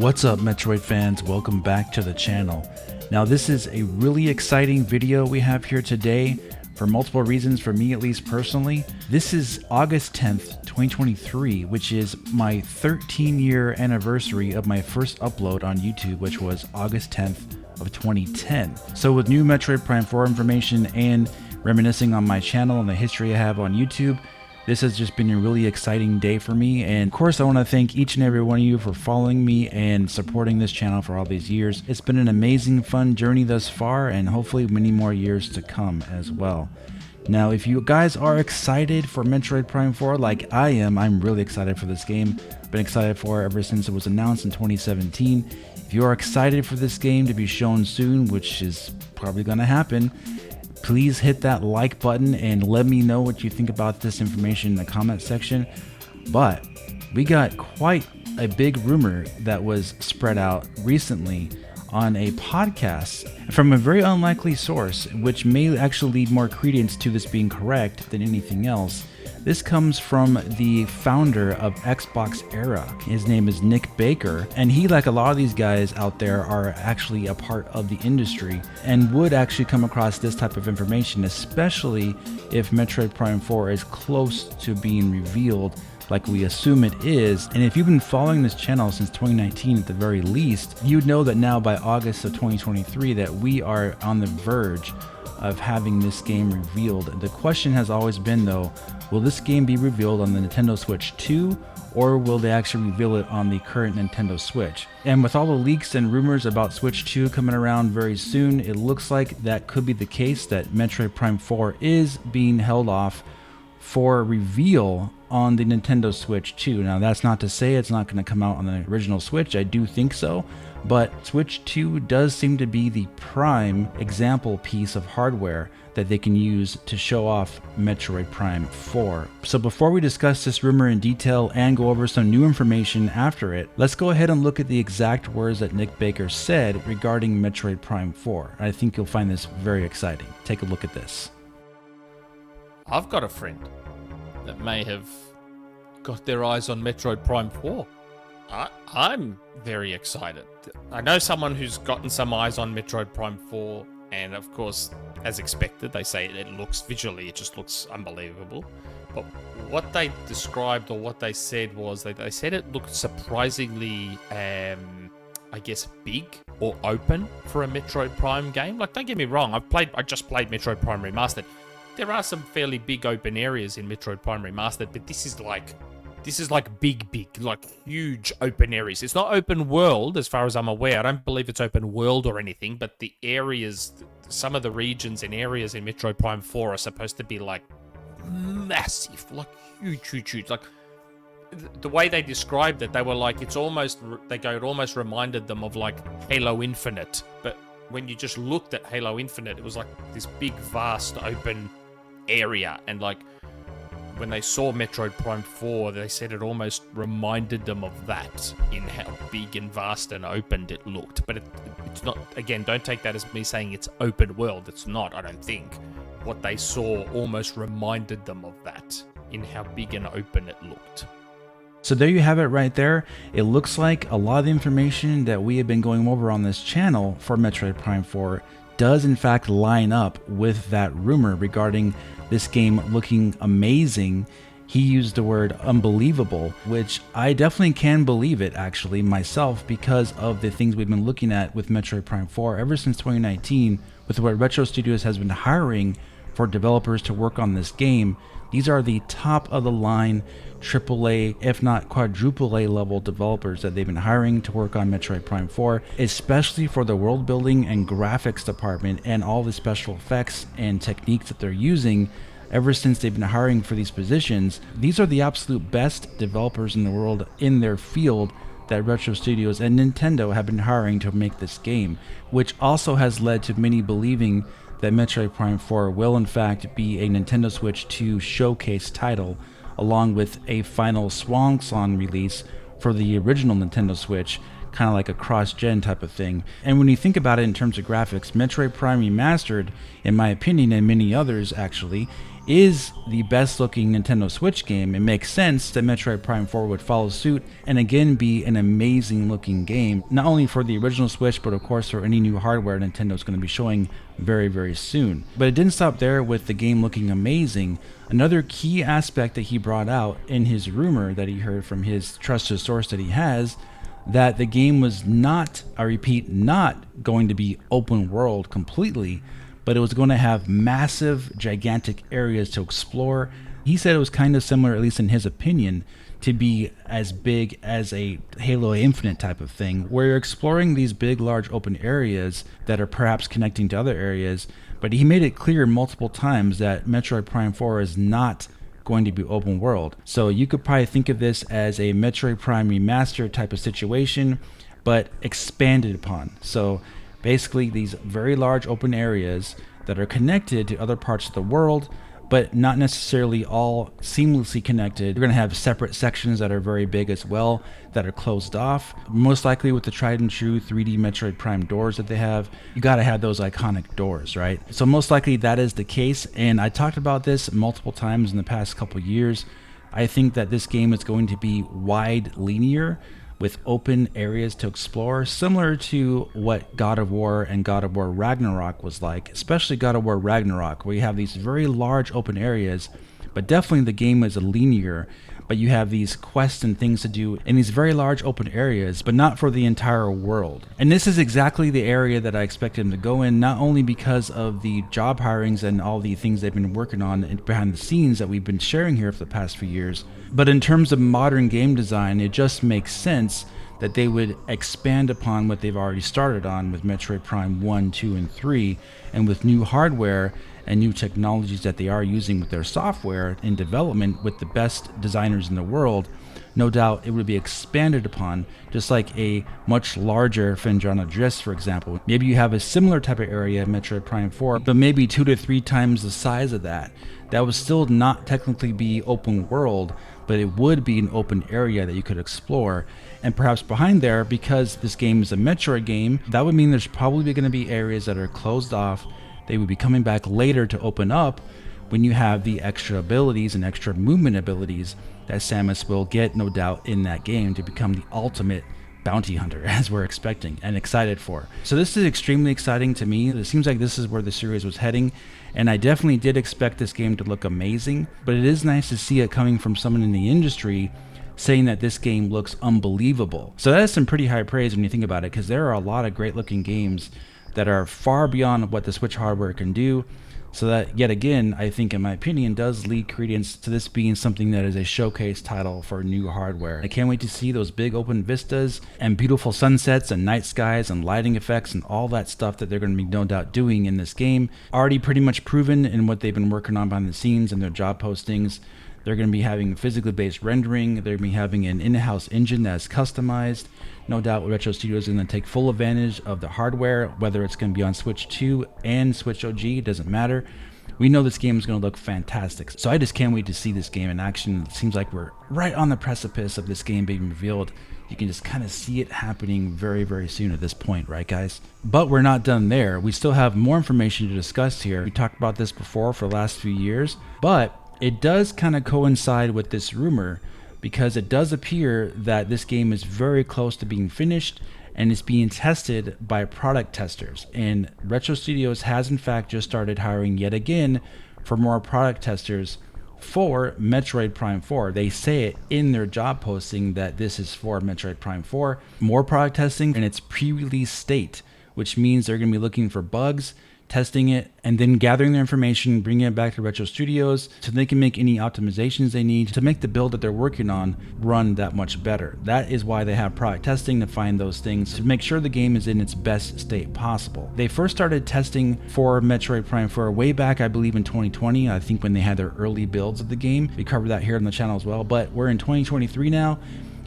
What's up, Metroid fans? Welcome back to the channel. Now, this is a really exciting video we have here today for multiple reasons, for me at least personally. This is August 10th, 2023, which is my 13-year anniversary of my first upload on YouTube, which was August 10th of 2010. So with new Metroid Prime 4 information and reminiscing on my channel and the history I have on YouTube, this has just been a really exciting day for me. And of course, I want to thank each and every one of you for following me and supporting this channel for all these years. It's been an amazing, fun journey thus far, and hopefully many more years to come as well. Now, if you guys are excited for Metroid Prime 4 like I am, I'm really excited for this game. Been excited for it ever since it was announced in 2017. If you are excited for this game to be shown soon, which is probably going to happen, please hit that like button and let me know what you think about this information in the comment section. But we got quite a big rumor that was spread out recently on a podcast from a very unlikely source, which may actually lead more credence to this being correct than anything else. This comes from the founder of Xbox Era. His name is Nick Baker, and he, like a lot of these guys out there, are actually a part of the industry and would actually come across this type of information, especially if Metroid Prime 4 is close to being revealed like we assume it is. And if you've been following this channel since 2019 at the very least, you'd know that now by August of 2023 that we are on the verge of having this game revealed. The question has always been, though, will this game be revealed on the Nintendo Switch 2, or will they actually reveal it on the current Nintendo Switch? And with all the leaks and rumors about Switch 2 coming around very soon, it looks like that could be the case, that Metroid Prime 4 is being held off for reveal on the Nintendo Switch 2. Now, that's not to say it's not going to come out on the original Switch. I do think so, but Switch 2 does seem to be the prime example piece of hardware that they can use to show off Metroid Prime 4. So before we discuss this rumor in detail and go over some new information after it, let's go ahead and look at the exact words that Nick Baker said regarding Metroid Prime 4. I think you'll find this very exciting. Take a look at this. I've got a friend that may have got their eyes on Metroid Prime 4. I'm very excited. I know someone who's gotten some eyes on Metroid Prime 4, and of course, as expected, they say it looks visually, it just looks unbelievable. But what they described, or what they said, was they said it looked surprisingly, I guess, big or open for a Metroid Prime game. Like, don't get me wrong, I just played Metroid Prime Remastered. There are some fairly big open areas in Metroid Prime Remastered, but this is like big, like huge open areas. It's not open world as far as I'm aware. I don't believe it's open world or anything, but the areas, some of the regions and areas in Metroid Prime 4 are supposed to be like massive, like huge. Like the way they described it, they were like, it almost reminded them of like Halo Infinite, but when you just looked at Halo Infinite, it was like this big, vast, open area. And like when they saw Metroid Prime 4, they said it almost reminded them of that in how big and vast and opened it looked. But it's not, again, don't take that as me saying it's open world. It's not, I don't think. What they saw almost reminded them of that in how big and open it looked. So there you have it right there. It looks like a lot of the information that we have been going over on this channel for Metroid Prime 4 does in fact line up with that rumor regarding this game looking amazing. He used the word unbelievable, which I definitely can believe it actually myself, because of the things we've been looking at with Metroid Prime 4 ever since 2019, with what Retro Studios has been hiring for developers to work on this game. These are the top of the line AAA, if not quadruple A level developers that they've been hiring to work on Metroid Prime 4, especially for the world building and graphics department and all the special effects and techniques that they're using. Ever since they've been hiring for these positions, these are the absolute best developers in the world in their field that Retro Studios and Nintendo have been hiring to make this game, which also has led to many believing that Metroid Prime 4 will in fact be a Nintendo Switch 2 showcase title, along with a final swan song release for the original Nintendo Switch kind of like a cross-gen type of thing. And when you think about it in terms of graphics, Metroid Prime Remastered, in my opinion, and many others actually, is the best looking Nintendo Switch game. It makes sense that Metroid Prime 4 would follow suit and again be an amazing looking game, not only for the original Switch, but of course for any new hardware Nintendo's going to be showing very, very soon. But it didn't stop there with the game looking amazing. Another key aspect that he brought out in his rumor that he heard from his trusted source that he has, that the game was not, I repeat, not going to be open world completely, but it was going to have massive, gigantic areas to explore. He said it was kind of similar, at least in his opinion, to be as big as a Halo Infinite type of thing, where you're exploring these big, large open areas that are perhaps connecting to other areas. But he made it clear multiple times that Metroid Prime 4 is not going to be open world. So you could probably think of this as a Metroid Prime Remastered type of situation, but expanded upon. So basically these very large open areas that are connected to other parts of the world, but not necessarily all seamlessly connected. You're going to have separate sections that are very big as well, that are closed off. Most likely with the tried and true 3D Metroid Prime doors that they have, you got to have those iconic doors, right? So most likely that is the case, and I talked about this multiple times in the past couple years. I think that this game is going to be wide linear, with open areas to explore, similar to what God of War and God of War Ragnarok was like, especially God of War Ragnarok, where you have these very large open areas, but definitely the game is linear, but you have these quests and things to do in these very large open areas, but not for the entire world. And this is exactly the area that I expected him to go in, not only because of the job hirings and all the things they've been working on behind the scenes that we've been sharing here for the past few years, but in terms of modern game design, it just makes sense that they would expand upon what they've already started on with Metroid Prime 1, 2, and 3, and with new hardware and new technologies that they are using with their software in development with the best designers in the world. No doubt it would be expanded upon, just like a much larger Finjana Driss, for example. Maybe you have a similar type of area in Metroid Prime 4, but maybe 2 to 3 times the size of that. That would still not technically be open world, but it would be an open area that you could explore. And perhaps behind there, because this game is a Metroid game, that would mean there's probably going to be areas that are closed off. They would be coming back later to open up when you have the extra abilities and extra movement abilities that Samus will get, no doubt, in that game to become the ultimate bounty hunter, as we're expecting and excited for. So this is extremely exciting to me. It seems like this is where the series was heading, and I definitely did expect this game to look amazing, but it is nice to see it coming from someone in the industry saying that this game looks unbelievable. So that is some pretty high praise when you think about it, because there are a lot of great looking games that are far beyond what the Switch hardware can do. So that, yet again, I think in my opinion, does lead credence to this being something that is a showcase title for new hardware. I can't wait to see those big open vistas and beautiful sunsets and night skies and lighting effects and all that stuff that they're going to be no doubt doing in this game. Already pretty much proven in what they've been working on behind the scenes and their job postings. They're going to be having physically based rendering. They're going to be having an in-house engine that's customized. No doubt Retro Studios is going to take full advantage of the hardware, whether it's going to be on Switch 2 and Switch OG, it doesn't matter. We know this game is going to look fantastic. So I just can't wait to see this game in action. It seems like we're right on the precipice of this game being revealed. You can just kind of see it happening very, very soon at this point, right guys? But we're not done there. We still have more information to discuss here. We talked about this before for the last few years, but it does kind of coincide with this rumor, because it does appear that this game is very close to being finished and is being tested by product testers. And Retro Studios has in fact just started hiring yet again for more product testers for Metroid Prime 4. They say it in their job posting that this is for Metroid Prime 4. More product testing in its pre-release state, which means they're going to be looking for bugs, testing it, and then gathering their information, bringing it back to Retro Studios so they can make any optimizations they need to make the build that they're working on run that much better. That is why they have product testing, to find those things, to make sure the game is in its best state possible. They first started testing for Metroid Prime 4 way back, I believe in 2020, I think when they had their early builds of the game. We covered that here on the channel as well, but we're in 2023 now.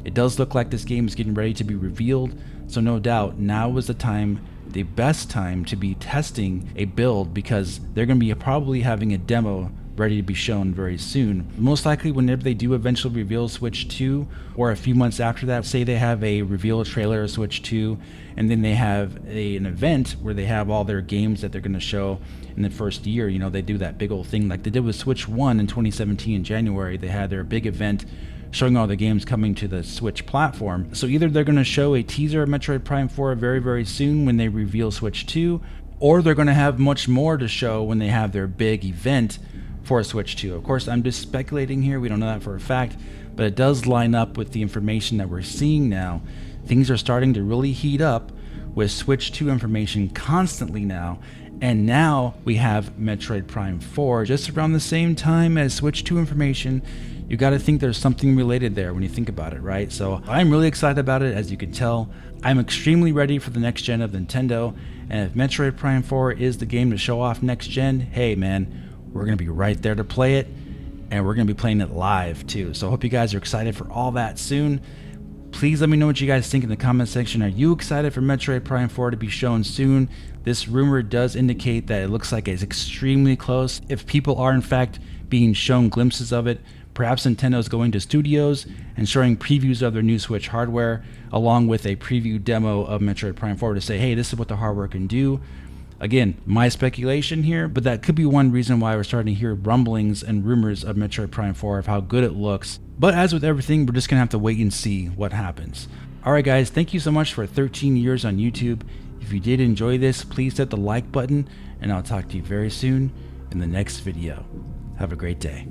It does look like this game is getting ready to be revealed, so no doubt now is the time, the best time, to be testing a build, because they're going to be probably having a demo ready to be shown very soon. Most likely whenever they do eventually reveal Switch 2, or a few months after that, say they have a reveal trailer of Switch 2, and then they have an event where they have all their games that they're going to show in the first year. You know, they do that big old thing like they did with Switch 1 in 2017 in January. They had their big event showing all the games coming to the Switch platform. So either they're going to show a teaser of Metroid Prime 4 very, very soon when they reveal Switch 2, or they're going to have much more to show when they have their big event for Switch 2. Of course, I'm just speculating here. We don't know that for a fact, but it does line up with the information that we're seeing now. Things are starting to really heat up with Switch 2 information constantly now. And now we have Metroid Prime 4 just around the same time as Switch 2 information. You got to think there's something related there when you think about it, right? So I'm really excited about it, as you can tell. I'm extremely ready for the next gen of Nintendo. And if Metroid Prime 4 is the game to show off next gen, hey man, we're going to be right there to play it. And we're going to be playing it live too. So I hope you guys are excited for all that soon. Please let me know what you guys think in the comment section. Are you excited for Metroid Prime 4 to be shown soon? This rumor does indicate that it looks like it's extremely close. If people are in fact being shown glimpses of it, perhaps Nintendo's going to studios and showing previews of their new Switch hardware, along with a preview demo of Metroid Prime 4 to say, hey, this is what the hardware can do. Again, my speculation here, but that could be one reason why we're starting to hear rumblings and rumors of Metroid Prime 4, of how good it looks. But as with everything, we're just going to have to wait and see what happens. Alright guys, thank you so much for 13 years on YouTube. If you did enjoy this, please hit the like button, and I'll talk to you very soon in the next video. Have a great day.